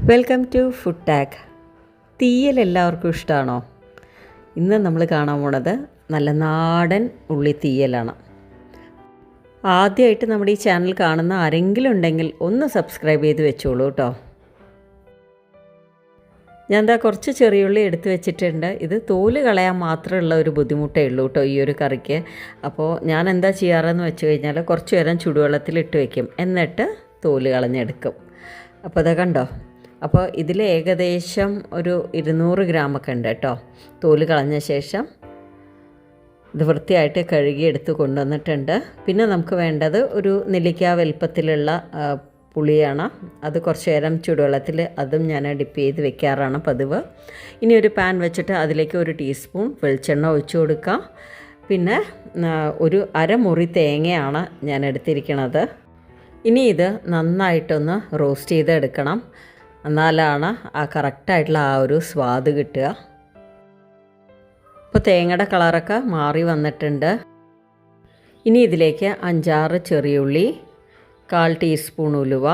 Welcome to food tag. തീയൽ എല്ലാവർക്കും ഇഷ്ടമാണോ? ഇന്ന് നമ്മൾ കാണാൻ പോണത് നല്ല നാടൻ ഉള്ളി തീയലാണ്. ആദ്യമായിട്ട് നമ്മുടെ ഈ ചാനൽ കാണുന്ന ആരെങ്കിലും ഉണ്ടെങ്കിൽ ഒന്ന് സബ്സ്ക്രൈബ് ചെയ്ത് വെച്ചോളൂ കേട്ടോ. ഞാൻ എന്താ കുറച്ച് ചെറിയുള്ളി എടുത്ത് വെച്ചിട്ടുണ്ട്. ഇത് തോല് കളയാൻ മാത്രമുള്ള ഒരു ബുദ്ധിമുട്ടേ ഉള്ളൂ കേട്ടോ ഈ ഒരു കറിക്ക്. അപ്പോൾ ഞാൻ എന്താ ചെയ്യാറെന്ന് വെച്ച് കഴിഞ്ഞാൽ കുറച്ച് നേരം ചുടുവെള്ളത്തിലിട്ട് വയ്ക്കും, എന്നിട്ട് തോല് കളഞ്ഞെടുക്കും. അപ്പോൾ അത് കണ്ടോ. അപ്പോൾ ഇതിൽ ഏകദേശം ഒരു 200 ഗ്രാമൊക്കെ ഉണ്ട് കേട്ടോ. തോല് കളഞ്ഞ ശേഷം ഇത് വൃത്തിയായിട്ട് കഴുകിയെടുത്ത് കൊണ്ടുവന്നിട്ടുണ്ട്. പിന്നെ നമുക്ക് വേണ്ടത് ഒരു നെല്ലിക്ക വലുപ്പത്തിലുള്ള പുളിയാണ്. അത് കുറച്ച് നേരം ചൂടുവെള്ളത്തിൽ അതും ഞാൻ ഡിപ്പ് ചെയ്ത് വെക്കാറാണ് പതിവ്. ഇനി ഒരു പാൻ വെച്ചിട്ട് അതിലേക്ക് 1 ടീസ്പൂൺ വെളിച്ചെണ്ണ ഒഴിച്ചു കൊടുക്കാം. പിന്നെ ഒരു അരമുറി തേങ്ങയാണ് ഞാൻ എടുത്തിരിക്കുന്നത്. ഇനി ഇത് നന്നായിട്ടൊന്ന് റോസ്റ്റ് ചെയ്തെടുക്കണം, എന്നാലാണ് ആ കറക്റ്റായിട്ടുള്ള ആ ഒരു സ്വാദ് കിട്ടുക. ഇപ്പോൾ തേങ്ങയുടെ കളറൊക്കെ മാറി വന്നിട്ടുണ്ട്. ഇനി ഇതിലേക്ക് 5-6 ചെറിയുള്ളി, 1/4 ടീസ്പൂൺ ഉലുവ,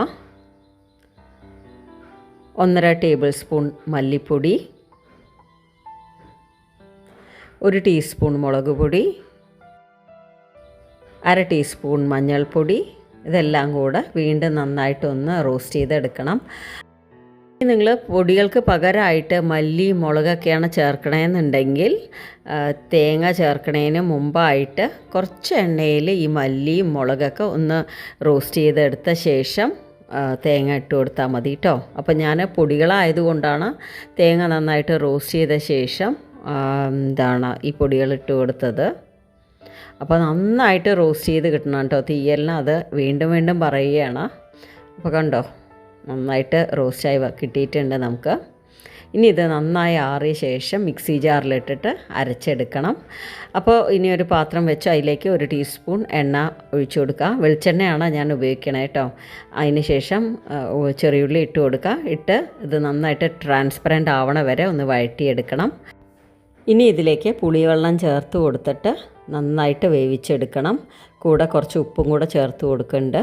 1.5 ടേബിൾ സ്പൂൺ മല്ലിപ്പൊടി, 1 ടീസ്പൂൺ മുളക് പൊടി, 1/2 ടീസ്പൂൺ മഞ്ഞൾപ്പൊടി, ഇതെല്ലാം കൂടെ വീണ്ടും നന്നായിട്ടൊന്ന് റോസ്റ്റ് ചെയ്തെടുക്കണം. നിങ്ങൾ പൊടികൾക്ക് പകരമായിട്ട് മല്ലി മുളകൊക്കെയാണ് ചേർക്കണമെന്നുണ്ടെങ്കിൽ തേങ്ങ ചേർക്കണതിന് മുമ്പായിട്ട് കുറച്ച് എണ്ണയിൽ ഈ മല്ലിയും മുളകൊക്കെ ഒന്ന് റോസ്റ്റ് ചെയ്തെടുത്ത ശേഷം തേങ്ങ ഇട്ട് കൊടുത്താൽ മതി കേട്ടോ. അപ്പോൾ ഞാൻ പൊടികളായതുകൊണ്ടാണ് തേങ്ങ നന്നായിട്ട് റോസ്റ്റ് ചെയ്ത ശേഷം ഈ പൊടികൾ ഇട്ട് കൊടുത്തത്. അപ്പോൾ നന്നായിട്ട് റോസ്റ്റ് ചെയ്ത് കിട്ടണം കേട്ടോ തീയലിന്. അത് വീണ്ടും വീണ്ടും പറയുകയാണ്. അപ്പോൾ കണ്ടോ, നന്നായിട്ട് റോസ്റ്റായി കിട്ടിയിട്ടുണ്ട് നമുക്ക്. ഇനി ഇത് നന്നായി ആറിയ ശേഷം മിക്സി ജാറിലിട്ടിട്ട് അരച്ചെടുക്കണം. അപ്പോൾ ഇനി ഒരു പാത്രം വെച്ച് അതിലേക്ക് 1 ടീസ്പൂൺ എണ്ണ ഒഴിച്ചു കൊടുക്കുക. വെളിച്ചെണ്ണയാണ് ഞാൻ ഉപയോഗിക്കണേ കേട്ടോ. അതിന് ശേഷം ചെറിയുള്ളി ഇട്ട് കൊടുക്കുക. ഇട്ട് ഇത് നന്നായിട്ട് ട്രാൻസ്പെറൻ്റ് ആവണ വരെ ഒന്ന് വഴറ്റിയെടുക്കണം. ഇനി ഇതിലേക്ക് പുളിവെള്ളം ചേർത്ത് കൊടുത്തിട്ട് നന്നായിട്ട് വേവിച്ചെടുക്കണം. കൂടെ കുറച്ച് ഉപ്പും കൂടെ ചേർത്ത് കൊടുക്കുന്നുണ്ട്.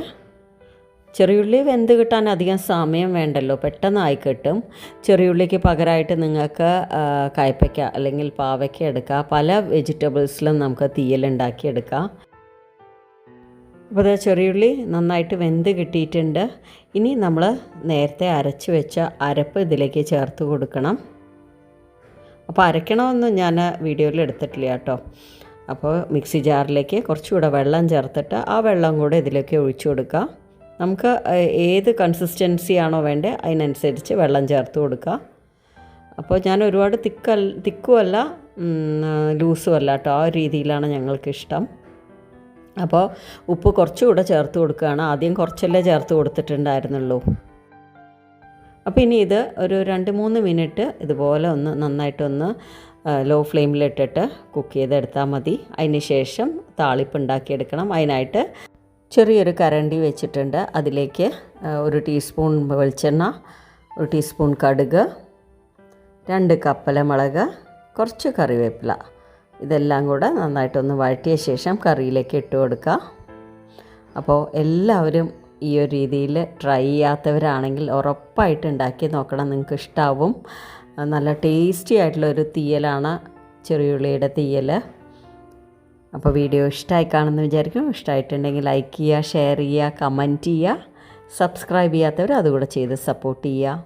ചെറിയുള്ളി വെന്ത് കിട്ടാൻ അധികം സമയം വേണ്ടല്ലോ, പെട്ടെന്നായി കിട്ടും. ചെറിയുള്ളിക്ക് പകരമായിട്ട് നിങ്ങൾക്ക് കയ്പ്പയ്ക്ക അല്ലെങ്കിൽ പാവയ്ക്ക എടുക്കാം. പല വെജിറ്റബിൾസിലും നമുക്ക് തീയലുണ്ടാക്കിയെടുക്കാം. അപ്പോൾ അത് ചെറിയുള്ളി നന്നായിട്ട് വെന്ത് കിട്ടിയിട്ടുണ്ട്. ഇനി നമ്മൾ നേരത്തെ അരച്ച് വെച്ച അരപ്പ് ഇതിലേക്ക് ചേർത്ത് കൊടുക്കണം. അപ്പോൾ അരയ്ക്കണമെന്ന് ഞാൻ വീഡിയോയിൽ എടുത്തിട്ടില്ല കേട്ടോ. അപ്പോൾ മിക്സി ജാറിലേക്ക് കുറച്ചുകൂടെ വെള്ളം ചേർത്തിട്ട് ആ വെള്ളം കൂടെ ഇതിലേക്ക് ഒഴിച്ചു കൊടുക്കുക. നമുക്ക് ഏത് കൺസിസ്റ്റൻസിയാണോ വേണ്ടത് അതിനനുസരിച്ച് വെള്ളം ചേർത്ത് കൊടുക്കുക. അപ്പോൾ ഞാൻ ഒരുപാട് തിക്കുമല്ല ലൂസും അല്ല കേട്ടോ, ആ രീതിയിലാണ് ഞങ്ങൾക്കിഷ്ടം. അപ്പോൾ ഉപ്പ് കുറച്ചുകൂടെ ചേർത്ത് കൊടുക്കുകയാണ്. ആദ്യം കുറച്ചല്ലേ ചേർത്ത് കൊടുത്തിട്ടുണ്ടായിരുന്നുള്ളൂ. അപ്പോൾ ഇനി ഇത് ഒരു 2-3 മിനിറ്റ് ഇതുപോലെ ഒന്ന് നന്നായിട്ടൊന്ന് ലോ ഫ്ലെയിമിലിട്ടിട്ട് കുക്ക് ചെയ്തെടുത്താൽ മതി. അതിന് ശേഷം താളിപ്പ് ഉണ്ടാക്കിയെടുക്കണം. അതിനായിട്ട് ചെറിയൊരു കരണ്ടി വെച്ചിട്ടുണ്ട്. അതിലേക്ക് 1 ടീസ്പൂൺ വെളിച്ചെണ്ണ, 1 ടീസ്പൂൺ കടുക്, 2 കപ്പലമുളക്, കുറച്ച് കറിവേപ്പില, ഇതെല്ലാം കൂടെ നന്നായിട്ടൊന്ന് വഴറ്റിയ ശേഷം കറിയിലേക്ക് ഇട്ട് കൊടുക്കുക. അപ്പോൾ എല്ലാവരും ഈ ഒരു രീതിയിൽ ട്രൈ ചെയ്യാത്തവരാണെങ്കിൽ ഉറപ്പായിട്ട് ഉണ്ടാക്കി നോക്കണം, നിങ്ങൾക്ക് ഇഷ്ടാവും. നല്ല ടേസ്റ്റി ആയിട്ടുള്ളൊരു തീയലാണ് ചെറിയുള്ളിയുടെ തീയൽ. അപ്പോൾ വീഡിയോ ഇഷ്ടമായി കാണുമെന്ന് വിചാരിക്കും. ഇഷ്ടമായിട്ടുണ്ടെങ്കിൽ ലൈക്ക് ചെയ്യുക, ഷെയർ ചെയ്യുക, കമൻറ്റ് ചെയ്യുക. സബ്സ്ക്രൈബ് ചെയ്യാത്തവർ അതുകൂടെ ചെയ്ത് സപ്പോർട്ട് ചെയ്യുക.